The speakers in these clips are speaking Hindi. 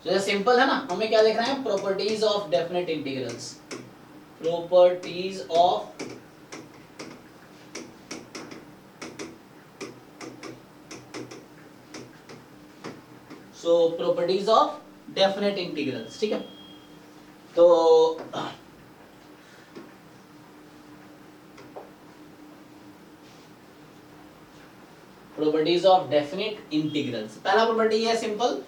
तो ये सिंपल है ना, हमें क्या देख रहे हैं, properties of definite integrals, properties of properties of definite integrals, ठीक है। तो प्रॉपर्टीज ऑफ डेफिनेट इंटीग्रल्स, पहला प्रॉपर्टी है सिंपल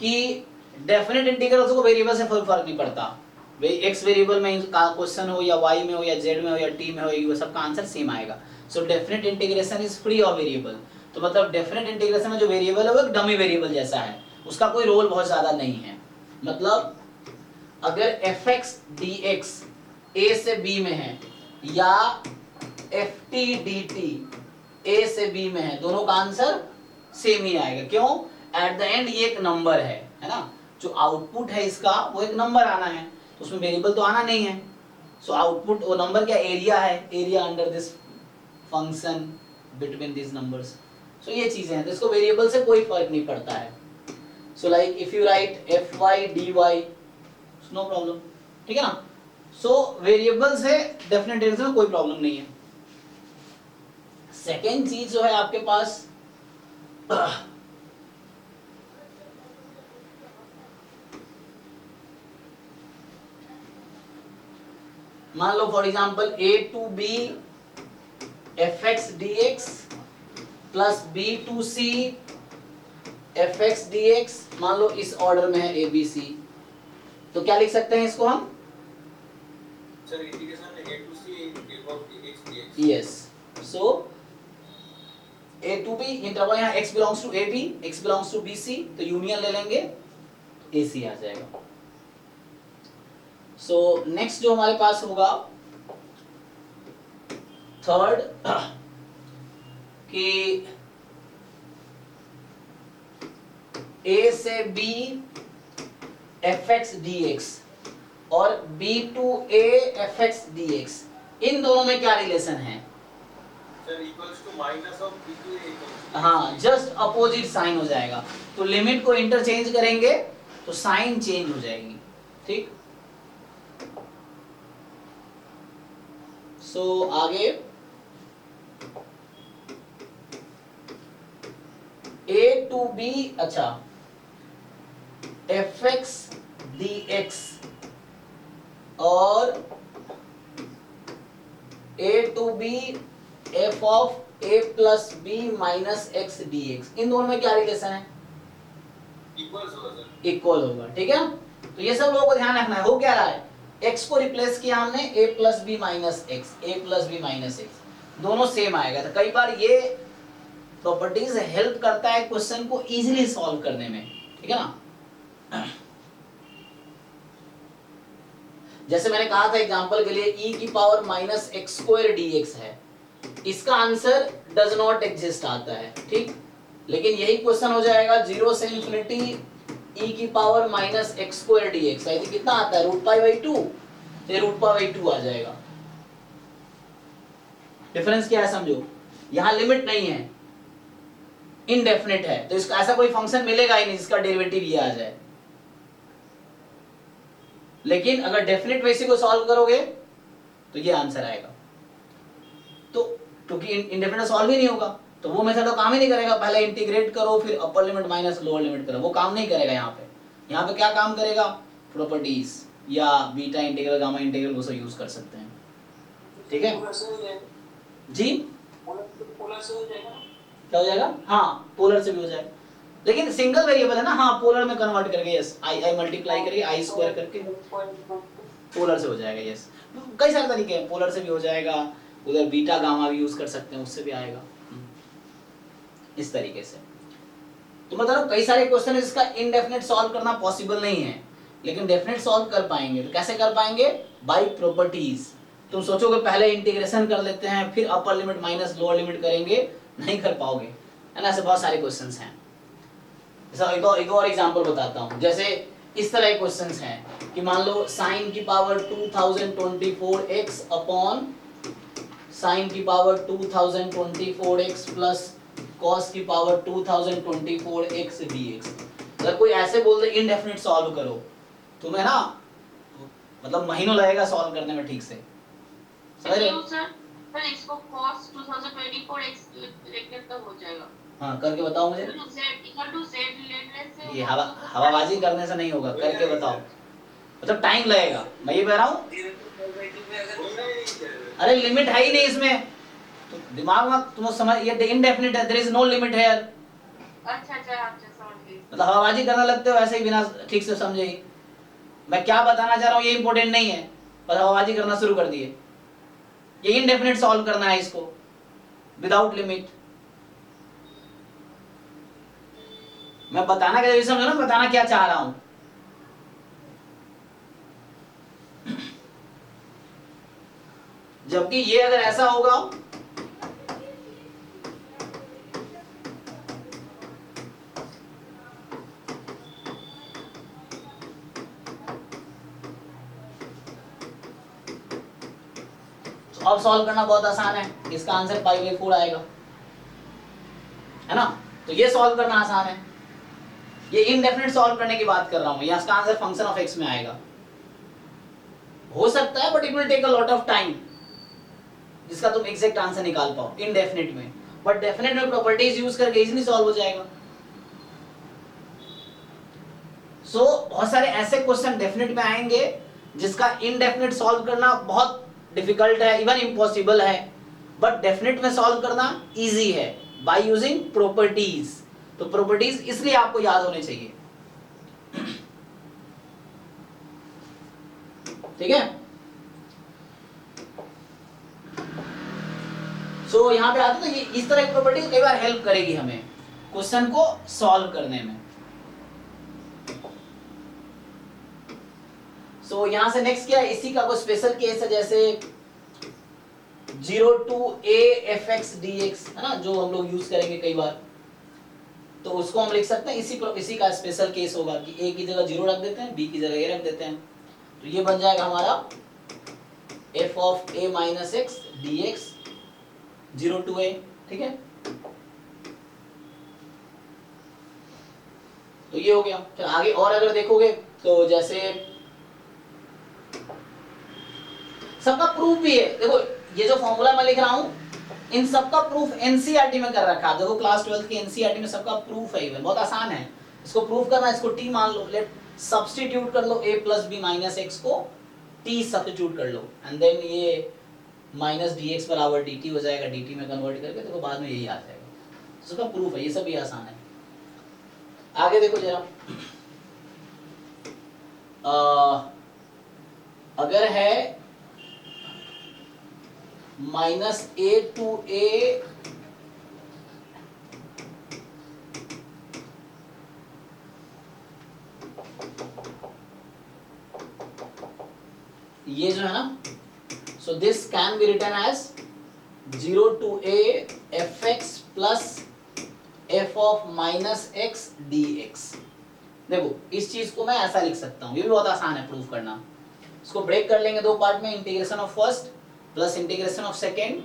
कि डेफिनेट इंटीग्रल्स को वेरिएबल से फर्क नहीं पड़ता, एक्स वेरिएबल में क्वेश्चन हो या वाई में हो या जेड में हो या टी में हो, वो सबका आंसर सेम आएगा। So definite integration is free of variable. तो मतलब डेफिनेट इंटीग्रेशन में जो वेरिएबल है वो एक डमी वेरिएबल जैसा है, उसका कोई रोल बहुत ज्यादा नहीं है। मतलब अगर fx dx a से b में है या ft dt a से b में है, दोनों का आंसर सेम ही आएगा। क्यों? एट द एंड ये एक नंबर है ना, जो आउटपुट है इसका वो एक नंबर आना है, तो उसमें वेरिएबल तो आना नहीं है। सो आउटपुट वो नंबर क्या, एरिया है, area under this function between this numbers. So ये चीजें हैं, तो इसको वेरिएबल से कोई फर्क नहीं पड़ता है। So like if you write fy dy, no problem, ठीक है ना। सो वेरिएबल से डेफिनेट इंटीग्रल में कोई प्रॉब्लम नहीं है। सेकेंड चीज जो है आपके पास, मान लो for example a to b fx dx plus b to c fx dx, मान लो इस ऑर्डर में है a b c, तो क्या लिख सकते हैं इसको हम, sir integration a to c f of x dx, yes. So a to b interval, यहाँ x belongs to ab, x belongs to bc, तो यूनियन ले लेंगे ac आ जाएगा। सो नेक्स्ट जो हमारे पास होगा थर्ड, कि a से b fx dx और b to a fx dx, इन दोनों में क्या रिलेशन है? Sir equals to minus of b to a, हाँ, जस्ट अपोजिट साइन हो जाएगा, तो लिमिट को इंटरचेंज करेंगे तो साइन चेंज हो जाएगी, ठीक। सो आगे a to b, अच्छा fx dx और a to b f of a plus b minus x dx, इन दोनों में क्या रिलेशन है? इक्वल्स होगा सर, इक्वल होगा, ठीक है। तो ये सब लोगों को ध्यान रखना है। हो क्या रहा है, x को रिप्लेस किया हमने a plus b minus x, a plus b minus x, दोनों सेम आएगा। तो कई बार ये प्रॉपर्टीज हेल्प करता है क्वेश्चन को इजीली सॉल्व करने में, ठीक है ना। जैसे मैंने कहा था एग्जांपल के लिए e की power minus x square dx है, इसका आंसर डज नॉट एग्जिस्ट आता है, ठीक। लेकिन यही क्वेश्चन हो जाएगा 0 से इंफिनिटी e की power minus x square dx, I think कितना आता है, रूट पाई बाई 2, ये रूट पाई बाई 2 आ जाएगा। डिफरेंस क्या है समझो, यहां लिमिट नहीं है, इनडेफिनेट है, तो इसका ऐसा कोई फंक्शन मिलेगा ही नहीं जिसका डेरिवेटिव ये आ जाए। लेकिन अगर डेफिनेट वे से को सॉल्व करोगे तो ये आंसर आएगा। तो क्योंकि इंडेफिनेट सॉल्व ही नहीं होगा तो वो मेथड तो काम ही नहीं करेगा, पहले इंटीग्रेट करो फिर upper limit minus lower limit करो, वो काम नहीं करेगा। यहाँ पे क्या काम करेगा, प्रॉपर्टीज या बीटा इंटीग्रल गामा इंटीग्रल वो सब यूज कर सकते हैं, ठीक है जी। क्या हो जाएगा, हाँ पोलर से भी हो जाएगा, लेकिन सिंगल वेरिएबल है ना, हाँ पोलर में कन्वर्ट करके, यस आई मल्टीप्लाई करके आई स्क्वायर करके पोलर से हो जाएगा, यस। कई सारे तरीके हैं, पोलर से भी हो जाएगा, उधर बीटा गामा भी यूज कर सकते हैं, उससे भी आएगा, इस तरीके से। तो मतलब कई सारे क्वेश्चन है जिसका इनडेफिनेट सॉल्व करना पॉसिबल नहीं है, लेकिन डेफिनेट सॉल्व कर पाएंगे। तो कैसे कर पाएंगे, बाय प्रॉपर्टीज। तुम सोचोगे पहले इंटीग्रेशन कर लेते हैं फिर upper limit minus lower limit करेंगे, नहीं कर पाओगे, है ना। ऐसे बहुत सारे क्वेश्चंस हैं। एक और एग्जांपल बताता हूं, जैसे इस तरह के क्वेश्चंस हैं कि मान लो sin की पावर 2024x अपॉन sin की पावर 2024x प्लस cos की पावर 2024x dx। तो अगर कोई ऐसे बोल दे इनडेफिनिट सॉल्व करो, तुम्हें ना मतलब महीनों लगेगा सॉल्व करने में ठीक से, समझ रहे हो? सर इसको cos 2024 x लिखने तक हो जाएगा। हाँ करके बताओ मुझे। z लेने से ये हवाबाजी करने से नहीं होगा, करके बताओ, मतलब टाइम लगेगा, मैं ये कह रहा हूँ। अरे लिमिट है ही नहीं इसमें, तो दिमाग में तुम समझ, ये इनडेफिनिट है, there is no limit here. अच्छा समझ गई। मतलब हवाबाजी करने लगते हो ऐसे ही बिना ठीक से समझे ही। मैं क्या बताना चाह रहा हूँ ये इंपॉर्टेंट नहीं है, पर हवाबाजी करना शुरू कर दिए। ये इनडेफिनिट सॉल्व करना है इसको विदाउट लिमिट। मैं बताना क्या समझो ना, बताना क्या चाह रहा हूं। जबकि ये अगर ऐसा होगा, तो अब सॉल्व करना बहुत आसान है, इसका आंसर π/4 आएगा, है ना? तो ये सॉल्व करना आसान है। ये इनडेफिनिट सॉल्व करने की बात कर रहा हूं, इसका आंसर फंक्शन ऑफ x में आएगा। हो सकता है but it will take a lot of time जिसका तुम एग्जैक्ट आंसर निकाल पाओ इनडेफिनिट में, बट डेफिनिट में प्रॉपर्टीज यूज करके इजीली सॉल्व हो जाएगा। सो बहुत सारे ऐसे क्वेश्चन डेफिनिट में आएंगे जिसका इनडेफिनिट सॉल्व करना बहुत डिफिकल्ट है, इवन इम्पॉसिबल है, बट डेफिनिट में सॉल्व करना इजी है बाय यूजिंग प्रॉपर्टीज। तो प्रॉपर्टीज इसलिए आपको याद होने चाहिए, ठीक है? सो यहाँ पे आते तो ये इस तरह की प्रॉपर्टी कई बार हेल्प करेगी हमें क्वेश्चन को सॉल्व करने में। सो यहां से नेक्स्ट क्या है, इसी का कोई स्पेशल केस है, जैसे 0 to a fx dx, है ना, जो हम लोग यूज करेंगे कई बार। तो उसको हम लिख सकते हैं, इसी का स्पेशल केस होगा कि a की जगह 0 रख देते हैं, b की जगह a रख देते हैं। तो ये बन जाएगा हमारा f of a minus x dx 0 to a, ठीक है? तो ये हो गया। फिर आगे और अगर देखोगे तो जैसे सबका प्रूफ भी है, देखो ये जो फॉर्मूला मैं लिख रहा हूं इन सबका प्रूफ एनसीईआरटी में कर रखा है। देखो क्लास 12 की एनसीईआरटी में सबका प्रूफ है, इवन बहुत आसान है इसको प्रूफ करना। इसको t मान लो, लेट सब्स्टिट्यूट कर लो a plus b minus x को t सब्स्टिट्यूट कर लो, एंड देन ये माइनस dx बराबर dt हो जाएगा, dt में कन्वर्ट करके देखो बाद में यही आ जाएगा। इसका प्रूफ है, ये सब भी आसान है। आगे देखो जरा, अगर है माइनस a to a ये जो है ना, so this can be written as 0 to a fx plus f of minus x dx। देखो इस चीज को मैं ऐसा लिख सकता हूं, ये भी बहुत आसान है प्रूफ करना। इसको ब्रेक कर लेंगे दो पार्ट में, integration of first plus integration of second.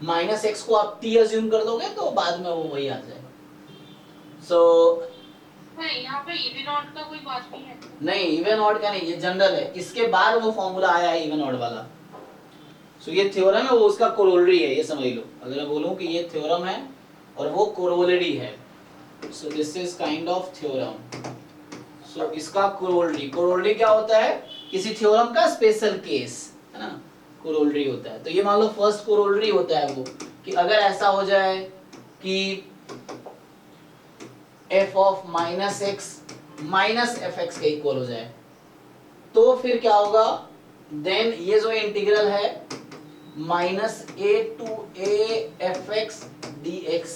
Minus x को आप t अज्यूम कर दोगे तो बाद में वो वही आ जाएगा। सो यहाँ पे इवन ऑड का कोई बात नहीं है? नहीं, इवन ऑड का नहीं, ये जनरल है, इसके बाद वो फॉर्मूला आया है इवन ऑड वाला। सो ये थ्योरम है, वो उसका कोरोलरी है, ये समझ लो। अगर मैं बोलूं कि ये थ्योरम है और वो कोरोलरी है, so this is kind of theorem. So इसका कोरोलरी क्या होता है, किसी थ्योरम का स्पेशल केस, है ना, कोरोलरी होता है। तो ये मान लो फर्स्ट कोरोलरी होता है वो कि अगर ऐसा हो जाए कि f of minus x minus f x के इक्वल हो जाए, तो फिर क्या होगा, देन ये जो इंटीग्रल है minus a to a fx dx,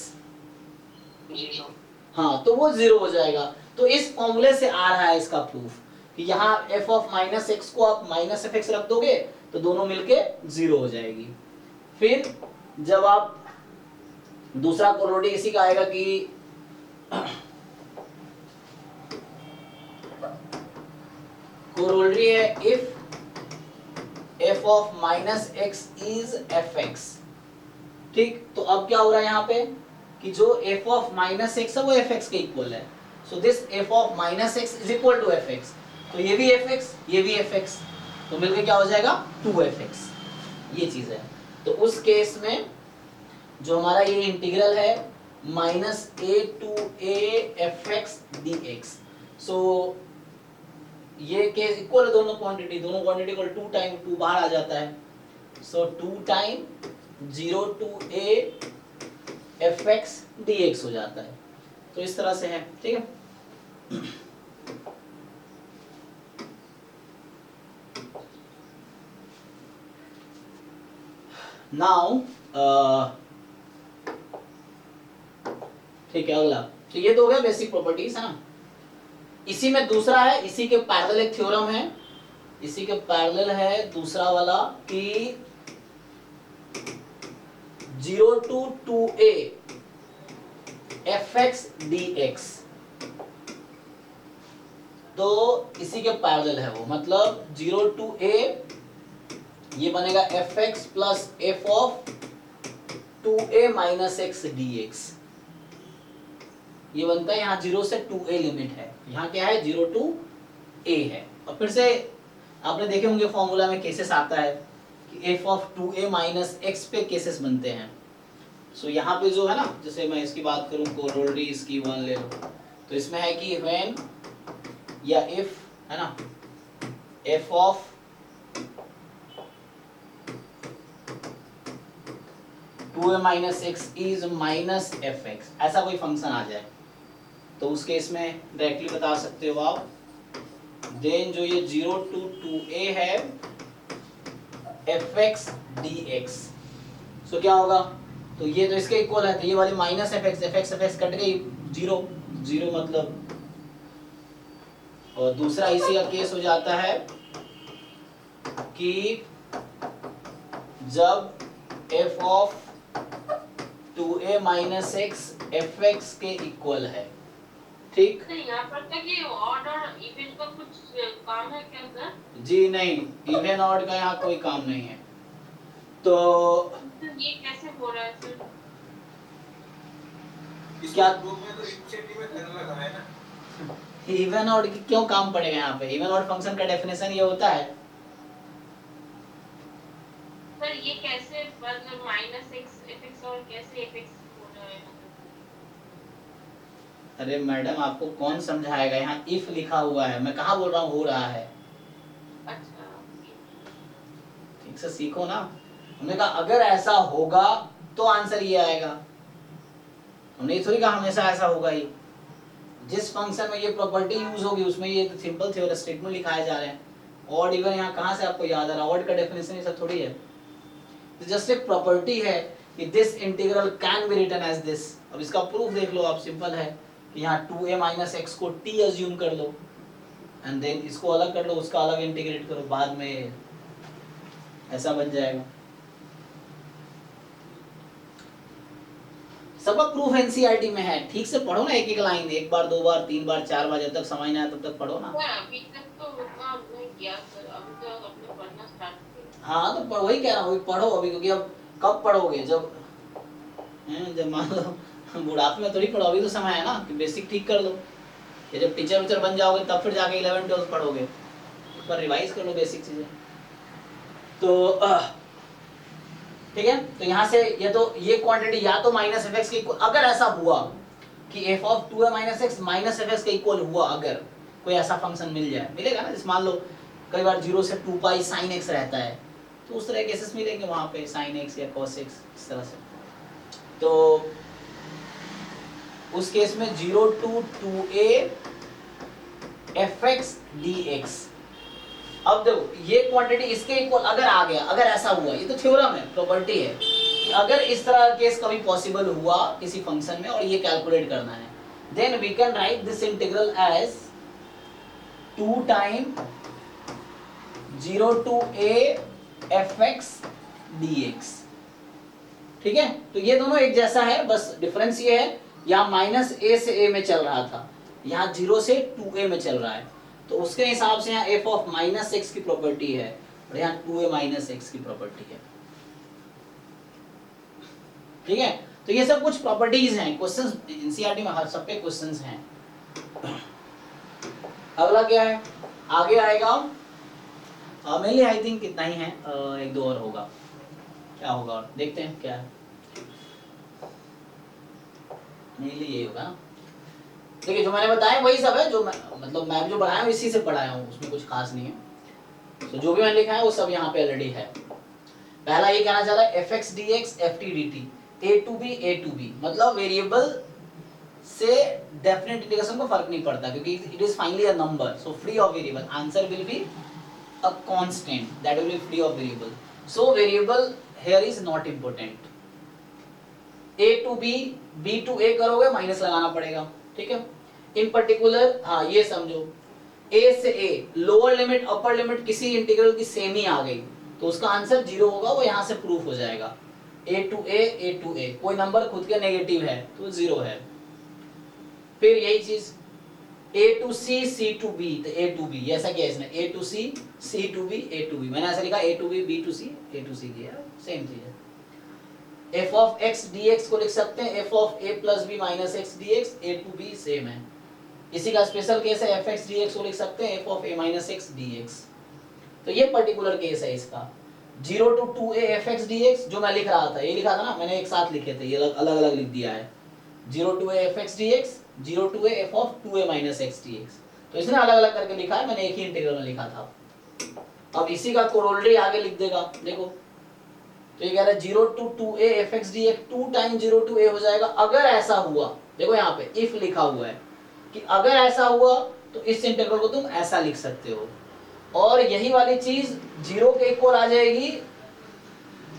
हाँ तो वो 0 हो जाएगा। तो इस फॉर्मूले से आ रहा है इसका प्रूफ कि यहाँ f ऑफ माइनस एक्स को आप माइनस एफ एक्स रख दोगे तो दोनों मिलके 0 हो जाएगी। फिर जब आप दूसरा कोरोलरी इसी का आएगा कि कोरोलरी है if f of minus x is fx, ठीक। तो अब क्या हो रहा है यहाँ पे कि जो f ऑफ माइनस एक्स है वो fx के इक्वल है। So this f of minus x is equal to f x, तो ये भी एफ एक्स ये भी एफ एक्स, तो मिलके क्या हो जाएगा 2fx, ये चीज है। तो उस केस में जो हमारा ये इंटीग्रल है minus a to a f x d x, so ये केस इक्वल है दोनों क्वांटिटी इक्वल 2 टाइम 2 बाहर आ जाता है, so 2 time 0 to a f x d x हो जाता है। तो इस तरह से है, ठीक है। नाउ ठीक है, अगला तो ये तो हो गया बेसिक प्रॉपर्टीज, है ना। इसी में दूसरा है, इसी के पैरेलल एक थ्योरम है, इसी के पैरेलल है दूसरा वाला कि 0 टू 2a fx dx, तो इसी के पैरेलल है वो, मतलब 0 टू a ये बनेगा fx plus f of 2a minus x dx, ये बनता है यहाँ 0 से 2a लिमिट है, यहाँ क्या है 0 टू a है। और फिर से आपने देखे होंगे फॉर्मूला में केसेस आता है कि f of 2a minus x पे केसेस बनते हैं। सो यहाँ पे जो है ना, जैसे मैं इसकी बात करूँ कोरोलरी इसकी 1 ले लो, तो इसमें है कि व्हेन या इफ, है ना, f of two a minus x is minus f x, ऐसा कोई फंक्शन आ जाए तो उस केस में डायरेक्टली बता सकते हो आप, देन जो ये 0 टू 2a है एफ एक्स डी एक्स, सो क्या होगा, तो ये तो इसके इक्वल है, तो ये वाली माइनस एफ एक्स कट गई, 0 मतलब, और दूसरा इसी का केस हो जाता है कि जब f of 2a minus x F x के इक्वल है, ठीक। तो यहाँ पर तक ये ऑड और इवन का कुछ काम है क्या सर? जी नहीं, इवन ऑड का यहाँ कोई काम नहीं है। तो ये कैसे हो रहा है सर? क्या ग्रुप में तो इनिशिएटिव में करने लगा है ना, इवन ऑड की क्यों काम पड़ेगा यहाँ पे? इवन ऑड फंक्शन का डेफिनेशन ये होता है। सर ये कैसे मतलब माइनस एक्स एफ एक्स और कैसे एफ एक्स हो रहा है? अरे मैडम आपको कौन समझाएगा, यहाँ इफ लिखा हुआ है, मैं कहाँ बोल रहा हूँ हो रहा है। अच्छा ठीक से सीखो ना। हमने कहा अगर ऐसा होगा तो आंसर ये आएगा, हमने ये थोड़ी कहा हमेशा ऐसा होगा ही। जिस फंक्शन में ये प्रॉपर्टी यूज होगी उसमें ये सिंपल थ्योरम स्टेटमेंट लिखाए जा रहे हैं। ऑड इवन यहाँ कहाँ से आपको याद आ रहा है? ऑड का डेफिनेशन ये सब थोड़ी है, जस्ट एक प्रॉपर्टी है कि this integral can be written as this. अब इसका प्रूफ देख लो आप, सिंपल है कि यहाँ 2a माइनस एक्स को t अज्यूम कर लो एंड देन इसको अलग कर लो, उसका अलग इंटीग्रेट करो, बाद में ऐसा बन जाएगा। सबका प्रूफ एनसीईआरटी में है, ठीक से पढ़ो ना, एक एक लाइन, एक बार दो बार तीन बार चार बार, जब तक समझ ना आए तब तक पढ़ो ना। अभी तक तो उतना नहीं किया सर, अभी तो अपने पढ़ना स्टार्ट किया। हाँ तो वही कह रहा हूँ, पढ़ो अभी, क्योंकि अब कब पढ़ोगे? जब मान लो बुढ़ापे में थोड़ी पढ़ो, अभी तो समय है ना कि बेसिक ठीक कर लो। ये जब टीचर वीचर बन जाओगे तब फिर जाके 11 12 पढ़ोगे, एक बार रिवाइज कर लो बेसिक चीजें। तो ठीक है, तो यहाँ से ये क्वांटिटी या तो माइनस एफ एक्स के इक्वल, अगर ऐसा हुआ कि F of 2a minus x minus f x के इक्वल हुआ, अगर कोई ऐसा फंक्शन मिल जाए, मिलेगा ना, जैसे मान लो कई बार 0 से 2 पाई साइन एक्स रहता है, तो उस तरह के केसेस मिलेंगे वहां पे, साइन एक्स या कॉस एक्स इस तरह से। तो उस केस में 0 to 2a f x d x, अब देखो ये क्वांटिटी इसके इक्वल अगर आ गया, अगर ऐसा हुआ, ये तो थ्योरम है, प्रॉपर्टी है कि अगर इस तरह का केस कभी पॉसिबल हुआ किसी फंक्शन में और ये कैलकुलेट करना है, then we can write this integral as 2 time 0 to a fx dx। ठीक है, तो ये दोनों एक जैसा है, बस डिफरेंस ये है, यहाँ माइनस a से a में चल रहा था, यहाँ 0 से 2a में चल रहा है, तो उसके हिसाब से यहाँ f ऑफ माइनस एक्स की प्रॉपर्टी है और यहाँ 2a माइनस एक्स की प्रॉपर्टी है। ठीक है, तो ये सब कुछ प्रॉपर्टीज हैं, क्वेश्चंस एनसीईआरटी में हर सब पे क्वेश्चंस हैं। अगला क्या है, आगे आएगा मेनली आई थिंक कितना ही है, एक दो और होगा, क्या होगा और देखते हैं क्या है, मेनली ये होगा ना। देखिए जो मैंने बताया वही सब है, जो मतलब मैं जो पढ़ाया हूँ इसी से पढ़ाया हूँ, उसमें कुछ खास नहीं है। तो जो भी मैंने लिखा है वो सब यहाँ पे ऑलरेडी है। पहला ये कहना चाह रहा है f x d x f t d t a to b, मतलब वेरिएबल से डेफिनेट इंटीग्रेशन को फर्क नहीं पड़ता क्योंकि it is finally a number, so free of variable, answer will be a constant that will be free of variable, so variable here is not important. A to b to a करोगे माइनस लगाना पड़ेगा, ठीक है। इन पर्टिकुलर हाँ ये समझो, ए से a lower limit upper limit किसी इंटीग्रल की सेम ही आ गई तो उसका आंसर 0 होगा, वो यहाँ से प्रूफ हो जाएगा। ए टू ए कोई नंबर खुद के नेगेटिव है तो 0 है। फिर यही चीज a to c to b, तो ए टू बी ऐसा क्या है इसने, a to c to b a to b, मैंने ऐसा लिखा a to b to c a to c किया, सेम चीज है। F of x d x को लिख सकते हैं f of a plus b minus x d x, a to b same है। इसी का स्पेशल केस है एफ एक्स डी एक्स को लिख सकते हैं f of A minus x d x, तो ये पर्टिकुलर केस है इसका। 0 to 2a f x d x जो मैं लिख रहा था, ये लिखा था ना मैंने, एक साथ लिखे थे, ये अलग अलग लिख दिया है। 0 to a f x d x, 0 to a F of 2a minus x d x, तो इसने अलग अलग करके लिखा है, मैंने एक ही इंटीग्रल में लिखा था। अब इसी का कोरोलरी आगे लिख देगा, देखो तो ये कह रहा है 0 to 2a f x d x 2 time 0 to a हो जाएगा अगर ऐसा हुआ, देखो यहाँ पे इफ लिखा हुआ है कि अगर ऐसा हुआ तो इस इंटीग्रल को तुम ऐसा लिख सकते हो, और यही वाली चीज 0 के एक और आ जाएगी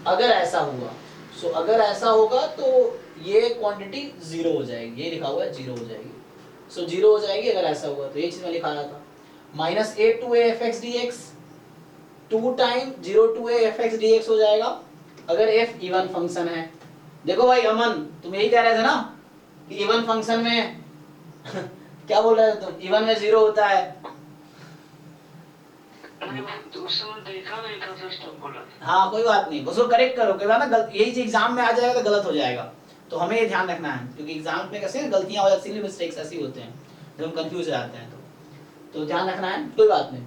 अगर ऐसा हुआ। सो अगर ऐसा होगा तो ये क्वांटिटी 0 हो जाएगी, ये लिखा हुआ है 0 हो जाएगी, सो 0 हो जाएगी अगर ऐसा हुआ, तो ये चीज मैं लिखा रहा था। Minus a to a f x d x 2 time 0 to a f x d x हो जाएगा अगर f इवन फंक्शन है। देखो भाई अमन तुम यही कह रहे थे ना कि इवन फंक्शन में क्या बोल रहे थे तुम, इवन में 0 होता है। देखा नहीं था जस्ट बोला। हाँ कोई बात नहीं, उसको करेक्ट करो, कई बार ना यही चीज एग्जाम में आ जाएगा तो गलत हो जाएगा, तो हमें ये ध्यान रखना है क्योंकि एग्जाम में कैसे गलतियां हो जाती हैं, मिस्टेक्स ऐसी होते हैं जब हम कंफ्यूज हो जाते हैं, तो ध्यान रखना है, कोई बात नहीं।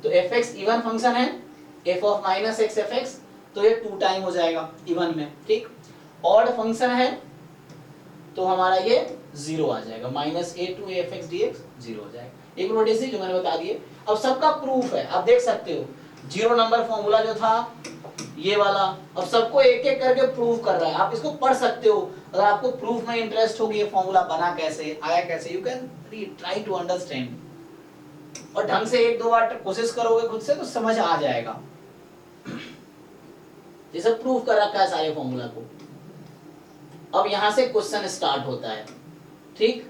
तो एफ एक्स इवन फंक्शन है, f of minus x F x, तो ये 2 टाइम हो जाएगा इवन में, ठीक। ऑड फंक्शन है तो हमारा ये 0 आ जाएगा, minus a to f x d x 0 हो जाएगा। एक मिनट ऐसे जो मैंने बता दिए, अब सबका प्रूफ है, आप देख सकते हो 0 नंबर फॉर्मूला जो था ये वाला, अब सबको एक एक करके प्रूव कर रहा है, आप इसको पढ़ सकते हो। अगर आपको प्रूफ में इंटरेस्ट होगी ये फॉर्मूला बना कैसे, आया कैसे, you can try to understand, और ढंग से एक दो बार कोशिश करोगे खुद से तो समझ आ जाएगा। ये सब प्रूफ कर रखा है सारे फॉर्मूला को। अब यहां से क्वेश्चन स्टार्ट होता है, ठीक।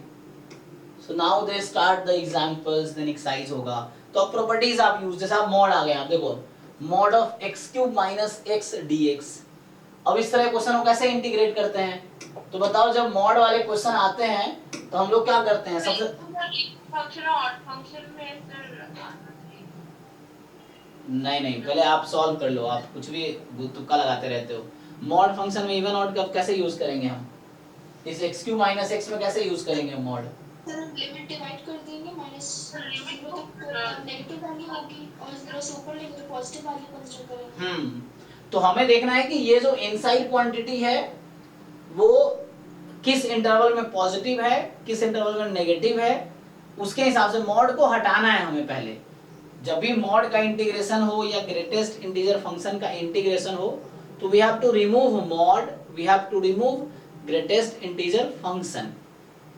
So now they start the examples, then exercise होगा। तो अब प्रॉपर्टीज आप यूज, जैसे आप मॉड आ गए, आप देखो mod of x cube minus x dx। अब इस तरह क्वेश्चन को कैसे इंटीग्रेट करते हैं, तो बताओ जब मॉड वाले क्वेश्चन आते हैं तो हम लोग क्या करते हैं, सबसे फंक्शन और फंक्शन में नहीं पहले आप सॉल्व कर लो, आप कुछ भी तुक्का लगाते रहते हो। मॉड फंक्शन में इवन ऑड कब कैसे यूज करेंगे हम, इस x क्यूब माइनस x में कैसे यूज करेंगे मॉड, सर लिमिट डिवाइड कर देंगे, माइनस जीरो तक नेगेटिव वैल्यू होगी और 0 से ऊपर लेंगे तो पॉजिटिव वैल्यू कंसीडर करेंगे। तो हमें देखना है कि ये जो इनसाइड क्वांटिटी है वो किस इंटरवल में पॉजिटिव है, किस इंटरवल में नेगेटिव है, उसके हिसाब से मॉड को हटाना है हमें पहले। जब भी मॉड का इंटीग्रेशन हो या ग्रेटेस्ट इंटीजर फंक्शन का इंटीग्रेशन हो तो we have to remove mod, we have to remove greatest integer function,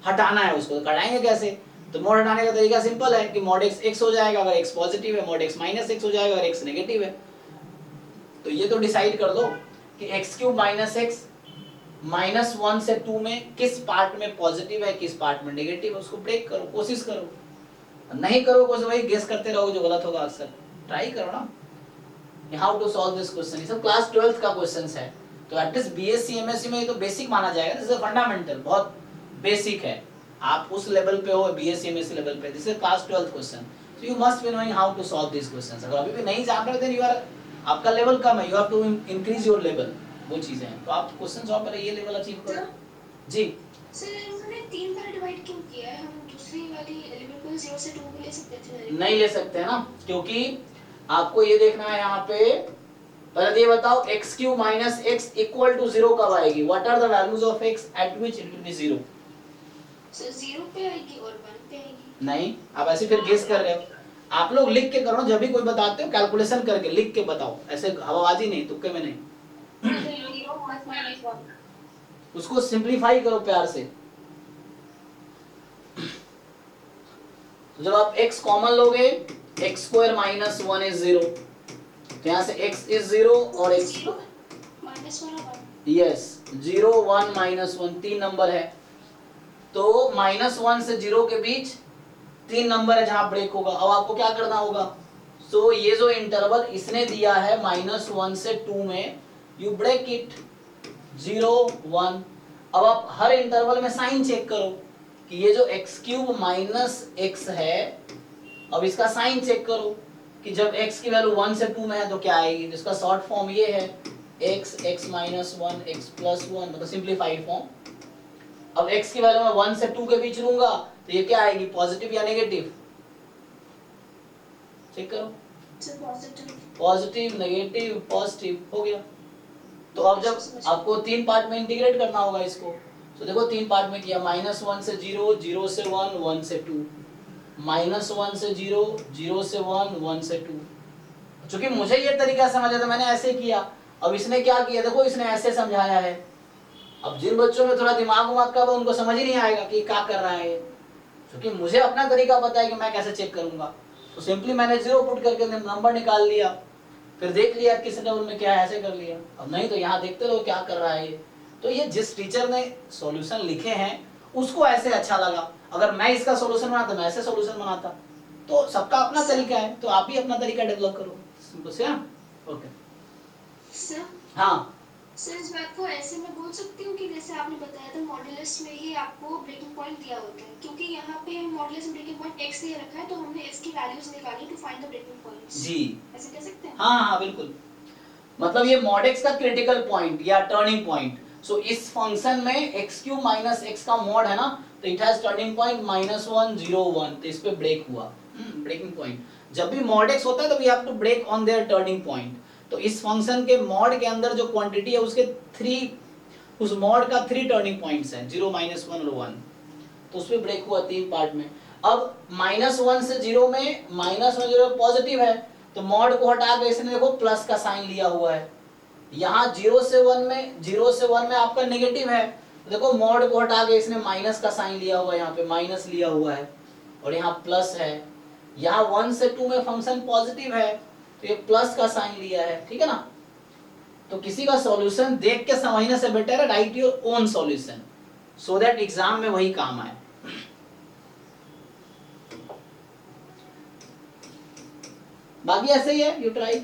हटाना है उसको। तो हटाएंगे कैसे, तो मॉड हटाने का तरीका सिंपल है कि मॉड x x हो जाएगा अगर x पॉजिटिव है, मॉड x माइनस x हो जाएगा अगर x नेगेटिव है। तो ये तो डिसाइड कर दो कि x cube minus x minus 1 से 2 में किस पार्ट में पॉजिटिव है किस पार्ट में नेगेटिव है, उसको ब्रेक करो, कोशिश करो। नहीं करोगे तो वही गेस करते रहोगे जो गलत होगा अक्सर। ट्राई करो ना। How to solve this question, ये सब क्लास 12th का क्वेश्चंस है, तो एटलीस्ट बीएससी एमएससी में ये तो बेसिक माना जाएगा, दिस इज फंडामेंटल, बहुत बेसिक है। आप उस लेवल पे हो बीएससी एमएससी लेवल पे, this is class 12th question, so you must be knowing how to solve this questions. अगर अभी भी नहीं जान रहे देन यू आर, आपका लेवल कम है, you have to increase your level, वो चीजें हैं। तो आप क्वेश्चन सॉल्व करें, ये लेवल अचीव करो जी। सर हमने 3 बार डिवाइड क्यों किया है? हम दूसरी वाली एलिमेंट को 0 से 2 को ले सकते थे डायरेक्ट। नहीं ले सकते हैं ना, क्योंकि आपको ये देखना है यहाँ पे, पहले ये बताओ x cube minus x equal to 0 कब आएगी? What are the values of x at which it will be 0? Sir 0 पे आएगी और 1 पे आएगी। नहीं, आप ऐसे फिर गेस कर रहे हो। आप लोग लिख के करो, जब भी कोई बताते हो कैलकुलेशन करके लिख के बताओ, ऐसे हवाबाजी नहीं, तुक्के में नहीं। 0 1 minus 1 उसको सिंप्लीफाई करो प्यार से। तो जब आप x कॉमन लोगे, एक्स स्क्वायर माइनस 1 इज 0, तो यहाँ से x इज 0 और x -1 और 1। यस 0 1 माइनस 1 तीन नंबर है, तो -1 से 0 के बीच 3 नंबर है जहां ब्रेक होगा। अब आपको क्या करना होगा? सो ये जो इंटरवल इसने दिया है -1 से 2 में, यू ब्रेक इट 0 1। अब आप हर इंटरवल में साइन चेक करो कि ये जो x क्यूब माइनस x है, अब इसका साइन चेक करो कि जब x की वैल्यू 1 से 2 में है तो क्या आएगी। जिसका शॉर्ट फॉर्म ये है x माइनस 1 x प्लस 1, मतलब सिंप्लीफाइड फॉर्म। अब x की वैल्यू मैं 1 से 2 के बीच लूंगा तो ये क्या आएगी, पॉजिटिव या नेगेटिव? चेक करो, sir positive. Positive negative positive हो गया। तो अब जब आपको 3 पार्ट में इंटीग्रेट करना होगा इसको, तो देखो 3 पार्ट में किया, -1 से 0, 0 से 1, 1 से 2, -1 से 0, 0 से 1, 1 से 2। चूंकि मुझे ये तरीका समझ आता, मैंने ऐसे किया। अब इसने क्या किया, देखो इसने ऐसे समझाया है। अब जिन बच्चों में थोड़ा दिमाग का तो उनको समझ ही नहीं आएगा कि क्या कर रहा है, क्योंकि मुझे अपना तरीका पता है कि मैं कैसे चेक करूंगा। तो सिंपली मैंने 0 पुट करके नंबर निकाल लिया, फिर देख लिया किस टेबल में क्या है, ऐसे कर लिया। अब नहीं तो यहाँ देखते रहो क्या कर रहा है ये। तो ये जिस टीचर ने सॉल्यूशन लिखे हैं उसको ऐसे अच्छा लगा, अगर मैं इसका सॉल्यूशन बनाता मैं ऐसे सॉल्यूशन बनाता। तो सबका अपना तरीका है, तो आप ही अपना तरीका डेवलप करो। सिंपल से। ओके सर हाँ सर इस बात को ऐसे मैं बोल सकती हूँ कि जैसे आपने बताया था मॉड्यूलस में ही आपको ब्रेकिंग पॉइंट दिया होता है, क्योंकि यहाँ पे मॉड्यूलस में ब्रेकिंग पॉइंट x दे रखा है, तो हमने x की वैल्यूज निकाली to find the breaking points. जी, ऐसे कह सकते हैं? हाँ हाँ बिल्कुल। मतलब ये mod x का क्रिटिकल पॉइंट या टर्निंग पॉइंट। सो इस फंक्शन में x क्यूब माइनस x का मॉड है ना, तो इट हैज टर्निंग पॉइंट -1 0 1, तो इस पे ब्रेक हुआ, ब्रेकिंग पॉइंट। जब भी mod x होता है तो we have to break on there turning point. तो इस फंक्शन के मॉड के अंदर जो क्वांटिटी है उसके 3, उस मॉड का 3 टर्निंग पॉइंट्स हैं, 0 -1 और 1। तो उस पे ब्रेक हुआ 3 पार्ट में। अब -1 से 0 में -1 0 पॉजिटिव है, तो मॉड को हटा के इसने देखो प्लस का साइन लिया हुआ है। यहाँ 0 से 1 में आपका नेगेटिव है, तो देखो मॉड को हटा के इसने माइनस का साइन लिया हुआ है, यहाँ पे माइनस लिया हुआ है और यहाँ प्लस है। यहाँ 1 से 2 में फंक्शन पॉजिटिव है, तो ये प्लस का साइन लिया है, ठीक है ना। तो किसी का सॉल्यूशन देख के समझने से बेटर है right your own solution, so that exam में वही काम आए। बाकी ऐसे ही है, यू ट्राई।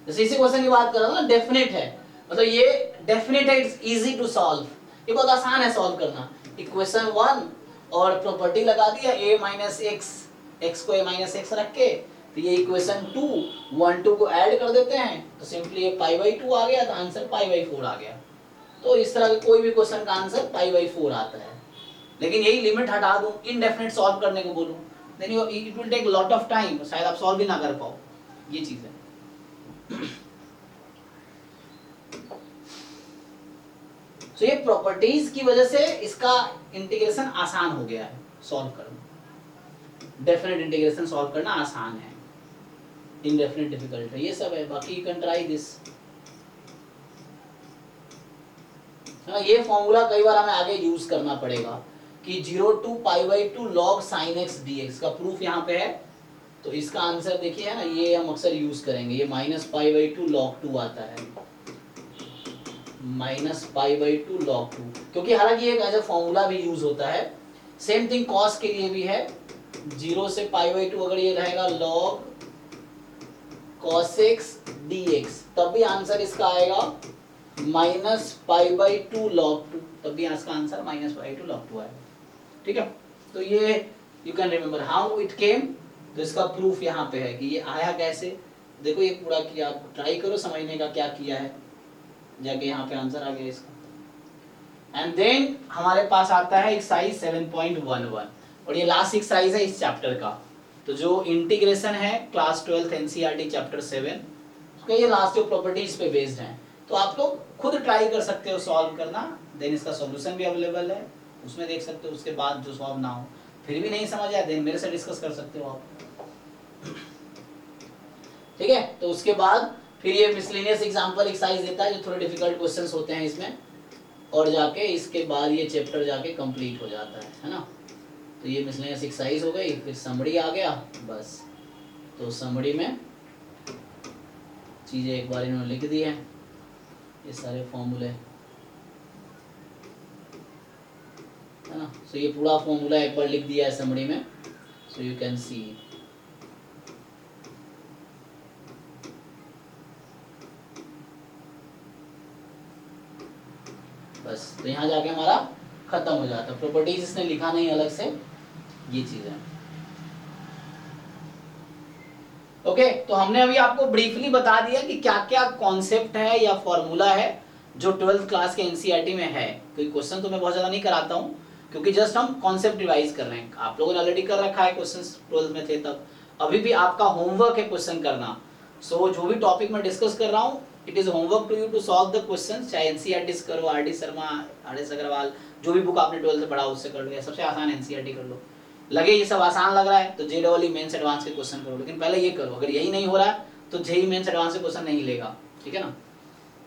जैसे इसी क्वेश्चन की बात कर रहा था ना, डेफिनेट है, मतलब ये डेफिनेट है, इट्स इजी टू सॉल्व, ये बहुत आसान है सॉल्व करना। इक्वेशन 1 और प्रॉपर्टी लगा दिया a माइनस x को a माइनस x रख के, तो ये इक्वेशन 2 1 2 को ऐड कर देते हैं, तो सिंपली ये π/2 आ गया, तो आंसर π/4 आ गया। तो इस तरह के कोई भी क्वेश्चन का आंसर π/4 आता है। लेकिन यही लिमिट हटा दूं, इनडेफिनेट सॉल्व करने को बोलूं, then it will take lot of time, शायद आप सॉल्व भी ना कर पाओ, ये चीज है। तो ये प्रॉपर्टीज की वजह से इसका इंटीग्रेशन आसान हो गया है सॉल्व करना। डेफिनेट इंटीग्रेशन सॉल्व करना आसान है, इनडेफिनेट डिफिकल्ट है, ये सब है। बाकी यू कैन ट्राई दिस। ये फॉर्मूला कई बार हमें आगे यूज करना पड़ेगा कि 0 to π/2 log sin x dx का प्रूफ यहाँ पे है, तो इसका आंसर देखिए है ना, ये हम अक्सर यूज करेंगे। ये -π/2 log 2 आता है, -π/2 log 2, क्योंकि हालांकि एक एज अ फॉर्मूला भी यूज होता है। सेम थिंग cos के लिए भी है, 0 से π/2 अगर ये रहेगा log cos x dx, तब भी आंसर इसका आएगा -π/2 log 2, तब भी इसका आंसर -π/2 log 2 आएगा, ठीक है। तो ये you can remember how it came, तो इसका प्रूफ यहाँ पे है कि ये आया कैसे। देखो ये पूरा किया, आप ट्राई करो समझने का क्या किया है। जाके यहाँ पे आंसर आ गया इसका। एंड देन हमारे पास आता है एक्सरसाइज 7.11 और ये लास्ट एक्सरसाइज है इस चैप्टर का। तो जो इंटीग्रेशन है क्लास 12 एनसीईआरटी चैप्टर 7 उसका ये लास्ट जो प्रॉपर्टीज पे बेस्ड है। तो आप लोग खुद ट्राई कर सकते हो सॉल्व करना, देन इसका सॉल्यूशन भी अवेलेबल है उसमें देख सकते हो। उसके बाद जो सॉल्व ना हो फिर भी नहीं समझ आया देन मेरे से डिस्कस कर सकते हो आप, ठीक है। तो उसके बाद फिर ये मिसलेनियस एग्जांपल एक्सरसाइज देता है जो थोड़े डिफिकल्ट क्वेश्चंस होते हैं इसमें, और जाके इसके बाद ये चैप्टर जाके कंप्लीट हो जाता है ना। तो ये मिसलेनियस एक्सरसाइज हो गई, फिर समरी आ गया बस। तो समरी में चीजें एक बार इन्होंने लिख दी है, ये सारे फॉर्मूले है ना। सो ये पूरा फॉर्मूला एक बार लिख दिया है समरी में, सो यू कैन सी। बस तो यहाँ जाके हमारा खत्म हो जाता है। प्रॉपर्टीज इसने लिखा नहीं अलग से, ये चीज है। ओके तो हमने अभी आपको ब्रीफली बता दिया कि क्या क्या कॉन्सेप्ट है या फॉर्मूला है जो 12th क्लास के एनसीईआरटी में है। कोई क्वेश्चन तो मैं बहुत ज्यादा नहीं कराता हूँ क्योंकि जस्ट हम कॉन्सेप्ट रिवाइज कर रहे हैं। आप लोगों ने ऑलरेडी कर रखा है, क्वेश्चंस 12th में थे तब। अभी भी आपका होमवर्क है क्वेश्चन करना। सो जो भी टॉपिक मैं डिस्कस कर रहा हूँ it is homework to you to solve the question, चाहे एनसीईआरटी करो, आरडी शर्मा, आरएस अग्रवाल, जो भी बुक आपने 12th से पढ़ा उससे कर लो, या सबसे आसान एनसीईआरटी कर लो। लगे ये सब आसान लग रहा है तो जेईई मेंस एडवांस के क्वेश्चन करो, लेकिन पहले ये करो। अगर यही नहीं हो रहा है तो जेईई मेंस एडवांस के क्वेश्चन नहीं लेगा, ठीक है ना।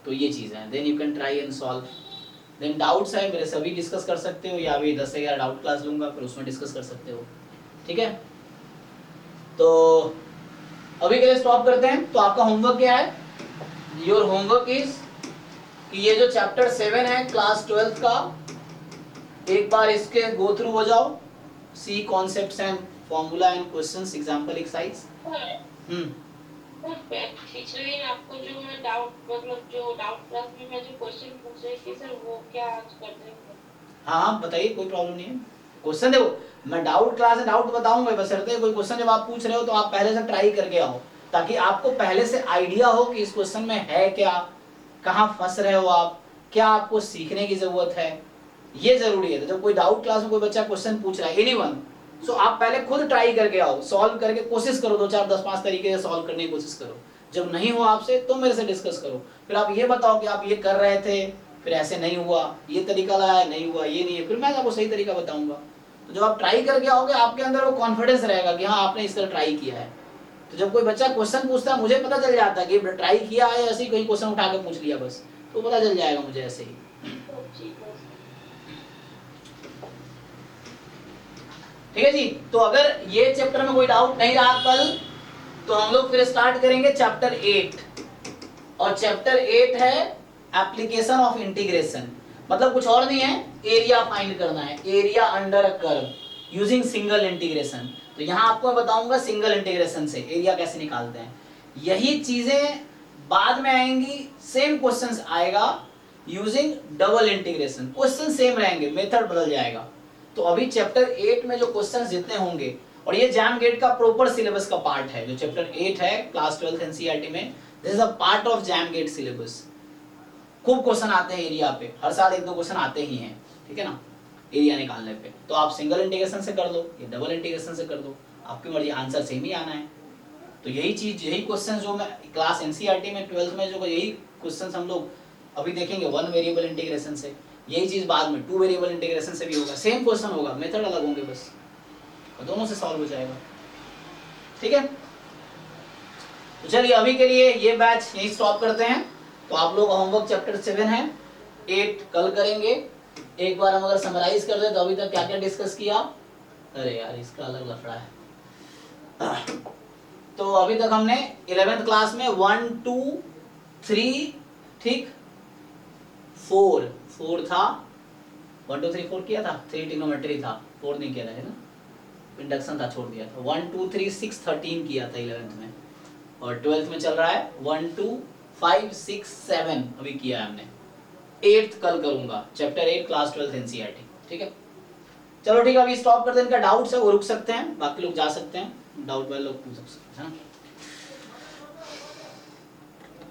तो ये चीज है, then you can try and solve. Then doubts है मेरे सभी डिस्कस कर सकते हो, या अभी 10 से 11 डाउट क्लास लूंगा फिर उसमें डिस्कस कर सकते हो, ठीक है। तो अभी के लिए स्टॉप करते हैं। तो आपका होमवर्क क्या है? योर होमवर्क इज कि ये जो चैप्टर 7 है क्लास 12th का, एक बार इसके गो थ्रू हो जाओ, see concepts and formula and questions example exercise. पिछले दिन आपको जो मैं डाउट मतलब जो डाउट क्लास में मैं जो क्वेश्चन पूछ रही थी सर वो क्या आज कर देंगे? हाँ बताइए, कोई प्रॉब्लम नहीं है। क्वेश्चन देखो मैं डाउट क्लास में डाउट बताऊंगा, बशर्ते कोई क्वेश्चन जब आप पूछ रहे हो तो आप पहले से ट्राई करके आओ, ताकि आपको पहले से आइडिया हो कि इस क्वेश्चन में है क्या, कहाँ फंस रहे हो आप, क्या आपको सीखने की जरूरत है, ये जरूरी है। तो जब कोई डाउट क्लास में कोई बच्चा क्वेश्चन पूछ रहा है एनीवन, सो आप पहले खुद ट्राई करके आओ, सॉल्व करके कोशिश करो, 2 4 10 5 तरीके से सॉल्व करने की कोशिश करो। जब नहीं हो आपसे तो मेरे से डिस्कस करो, फिर आप ये बताओ कि आप ये कर रहे थे फिर ऐसे नहीं हुआ, ये तरीका लगाया नहीं हुआ, ये नहीं है, फिर मैं आपको सही तरीका बताऊंगा। तो जब आप ट्राई करके आओगे आपके अंदर वो कॉन्फिडेंस रहेगा कि हाँ आपने इस तरह ट्राई किया है। तो जब कोई बच्चा क्वेश्चन पूछता है मुझे पता चल जाता है कि ट्राई किया है, ऐसे ही कोई क्वेश्चन उठा के पूछ लिया बस, तो पता चल जाएगा मुझे ऐसे ही। ठीक है जी। तो अगर ये चैप्टर में कोई डाउट नहीं रहा कल, तो हम लोग फिर स्टार्ट करेंगे चैप्टर 8, और चैप्टर 8 है एप्लीकेशन ऑफ इंटीग्रेशन। मतलब कुछ और नहीं है, एरिया फाइंड करना है, area under a curve using single integration. तो यहाँ आपको मैं बताऊंगा सिंगल इंटीग्रेशन से एरिया कैसे निकालते हैं। यही चीजें बाद में आएंगी, सेम क्वेश्चंस आएगा using double integration, question same रहेंगे, मेथड बदल जाएगा। तो अभी चैप्टर 8 में जो क्वेश्चंस जितने होंगे, और ये जैम गेट का प्रॉपर सिलेबस का पार्ट है, जो चैप्टर 8 है क्लास 12 एनसीईआरटी में, this is a part of JAM GATE syllabus. खूब क्वेश्चन आते हैं एरिया पे, हर साल 1-2 क्वेश्चन आते ही हैं, ठीक है ना, एरिया निकालने पे। तो आप सिंगल इंटीग्रेशन से कर दो या डबल इंटीग्रेशन से कर दो, आपकी मर्जी, आंसर सेम ही आना है। तो यही चीज, यही क्वेश्चन जो मैं क्लास एनसीईआरटी में 12th में जो यही क्वेश्चन हम लोग अभी देखेंगे 1 वेरिएबल इंटीग्रेशन से, यही चीज बाद में 2 वेरिएबल इंटीग्रेशन से भी होगा, सेम क्वेश्चन होगा, मेथड अलग होंगे बस, और दोनों से सॉल्व हो जाएगा, ठीक है। तो चलिए अभी के लिए ये बैच यही स्टॉप करते हैं। तो आप लोग होमवर्क चैप्टर 7 है, 8 कल करेंगे। एक बार हम अगर समराइज कर दे तो अभी तक क्या क्या डिस्कस किया, अरे यार इसका अलग लफड़ा है। तो अभी तक हमने 11th क्लास में 1 2 3 ठीक 4 था, 1 2 3 4 किया था, 3 ट्रिग्नोमेट्री था, 4 नहीं किया था, है ना, इंडक्शन था, छोड़ दिया था। 1 2 3 6 13 किया था 11th में, और 12th में चल रहा है 1 2 5 6 7 अभी किया है हमने। 8th कल करूंगा, चैप्टर 8 क्लास 12 एनसीईआरटी, ठीक है। चलो ठीक है, अभी स्टॉप कर दें। इनका डाउट्स है वो रुक सकते हैं, बाकी लोग जा सकते हैं, डाउट वाले लोग पूछ सकते हैं।